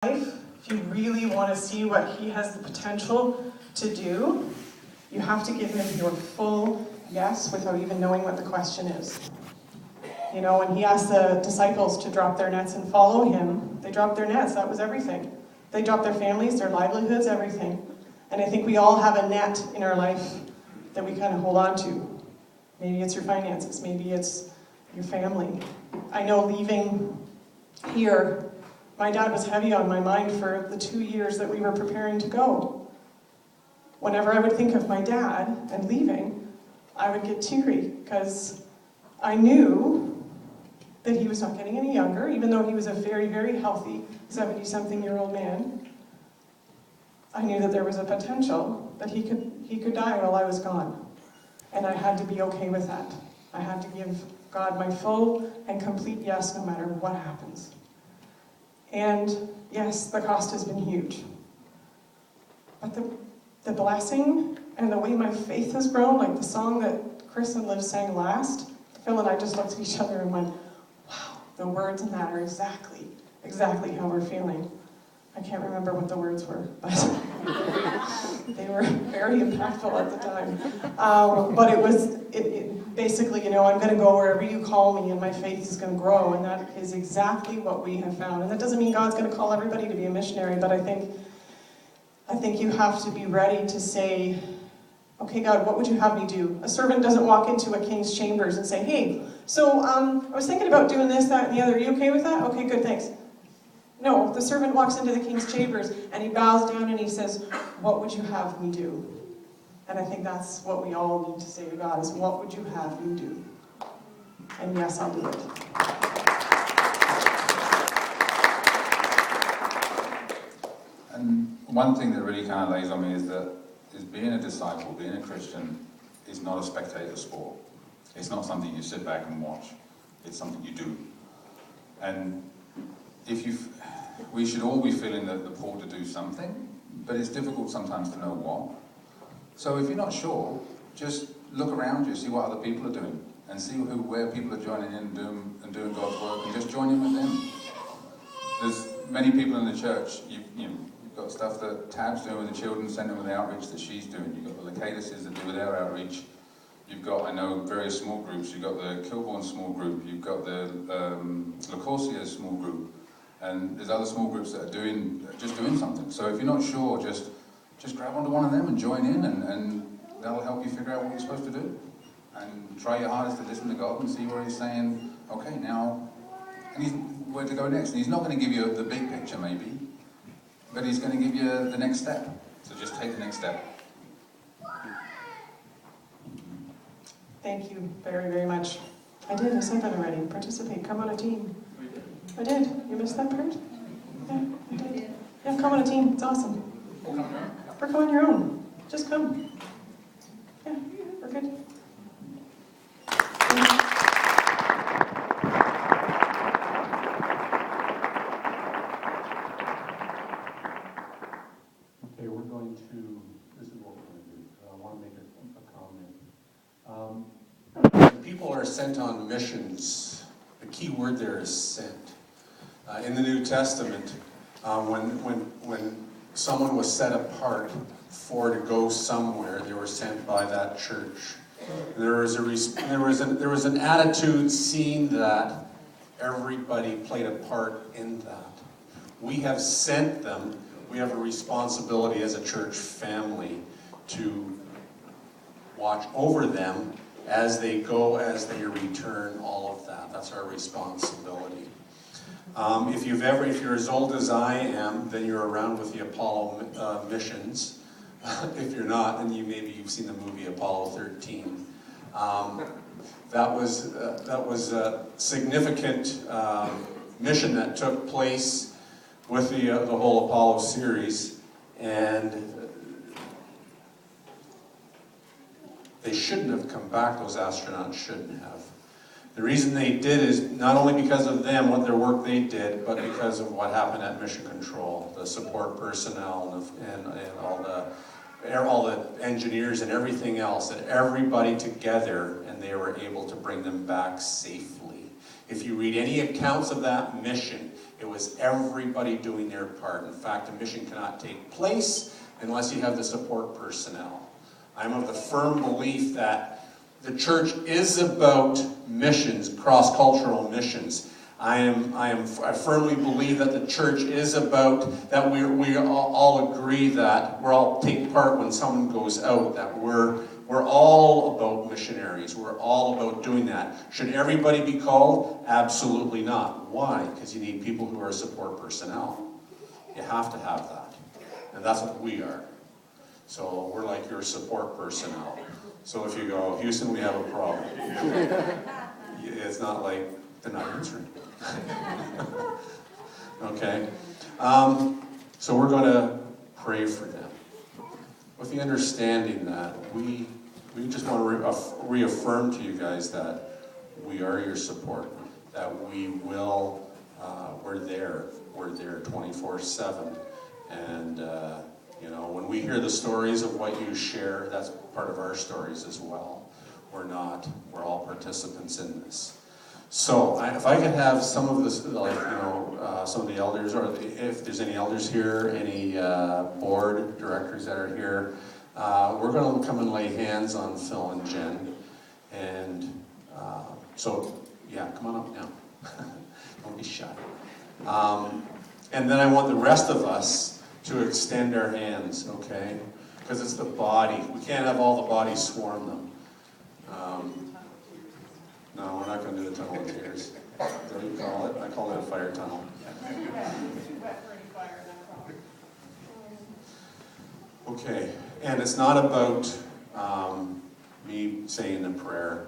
life, if you really want to see what he has the potential to do, you have to give him your full yes without even knowing what the question is. You know, when he asked the disciples to drop their nets and follow him, they dropped their nets. That was everything. They dropped their families, their livelihoods, everything. And I think we all have a net in our life that we kind of hold on to. Maybe it's your finances, maybe it's your family. I know leaving here, my dad was heavy on my mind for the 2 years that we were preparing to go. Whenever I would think of my dad and leaving, I would get teary because I knew that he was not getting any younger, even though he was a very, very healthy 70-something-year-old man. I knew that there was a potential that he could die while I was gone. And I had to be okay with that. I had to give God my full and complete yes no matter what happens. And yes, the cost has been huge. But the blessing and the way my faith has grown, like the song that Chris and Liv sang last, Phil and I just looked at each other and went, wow, the words in that are exactly how we're feeling. I can't remember what the words were, but they were very impactful at the time. But it basically, you know, I'm going to go wherever you call me and my faith is going to grow, and that is exactly what we have found. And that doesn't mean God's going to call everybody to be a missionary, but I think you have to be ready to say, okay, God, what would you have me do? A servant doesn't walk into a king's chambers and say, hey, so I was thinking about doing this, that, and the other. Are you okay with that? Okay, good, thanks. No, the servant walks into the king's chambers and he bows down and he says, what would you have me do? And I think that's what we all need to say to God is, what would you have me do? And yes, I'll do it. And one thing that really kind of lays on me is being a disciple, being a Christian, is not a spectator sport. It's not something you sit back and watch. It's something you do. And we should all be feeling the pull to do something, but it's difficult sometimes to know what. So if you're not sure, just look around you, see what other people are doing, and see where people are joining in and doing God's work, and just join in with them. There's many people in the church. You've got stuff that Tab's doing with the children, sending with the outreach that she's doing. You've got the Lacadises that do with their outreach. You've got, I know, various small groups. You've got the Kilbourne small group. You've got the LaCourcia small group. And there's other small groups that are just doing something. So if you're not sure, just grab onto one of them and join in, and that'll help you figure out what you're supposed to do. And try your hardest to listen to God and see where he's saying, okay, now, and where to go next. And he's not going to give you the big picture, maybe, but he's going to give you the next step. So just take the next step. Thank you very, very much. I said that already. Participate, come on a team. I did. You missed that part? Yeah, I did. Yeah, come on a team. It's awesome. Or come on your own. Just come. Yeah, we're good. Okay, we're going to, this is what we're going to do. I want to make a comment. When people are sent on missions, the key word there is sent. In the New Testament, when someone was set apart to go somewhere, they were sent by that church. There was an attitude seeing that everybody played a part in that. We have sent them. We have a responsibility as a church family to watch over them as they go, as they return, all of that. That's our responsibility. If you're as old as I am, then you're around with the Apollo missions. If you're not, then maybe you've seen the movie Apollo 13. That was a significant mission that took place with the whole Apollo series, and they shouldn't have come back. Those astronauts shouldn't have. The reason they did is not only because of them, what their work they did, but because of what happened at Mission Control, the support personnel and all the engineers and everything else, and everybody together, and they were able to bring them back safely. If you read any accounts of that mission, It was everybody doing their part. In fact, a mission cannot take place unless you have the support personnel. I'm of the firm belief that the church is about missions, cross-cultural missions. I firmly believe that the church is about, that we all agree that we're all take part when someone goes out, that we're all about missionaries. We're all about doing that. Should everybody be called? Absolutely not. Why? Because you need people who are support personnel. You have to have that. And that's what we are. So we're like your support personnel. So if you go, Houston, we have a problem. It's not like they're not answering. Okay? So we're going to pray for them with the understanding that we just want to reaffirm to you guys that we are your support, that we will, we're there 24/7. And, you know, when we hear the stories of what you share, that's part of our stories as well. We're all participants in this. So, if I could have some of this, like, you know, some of the elders, or if there's any elders here, any board directors that are here, we're going to come and lay hands on Phil and Jen. And so, yeah, come on up now. Don't be shy. And then I want the rest of us to extend our hands, okay? Because it's the body. We can't have all the body swarm them. No, we're not going to do the tunnel of tears. What do you call it? I call it a fire tunnel. Okay, and it's not about me saying a prayer.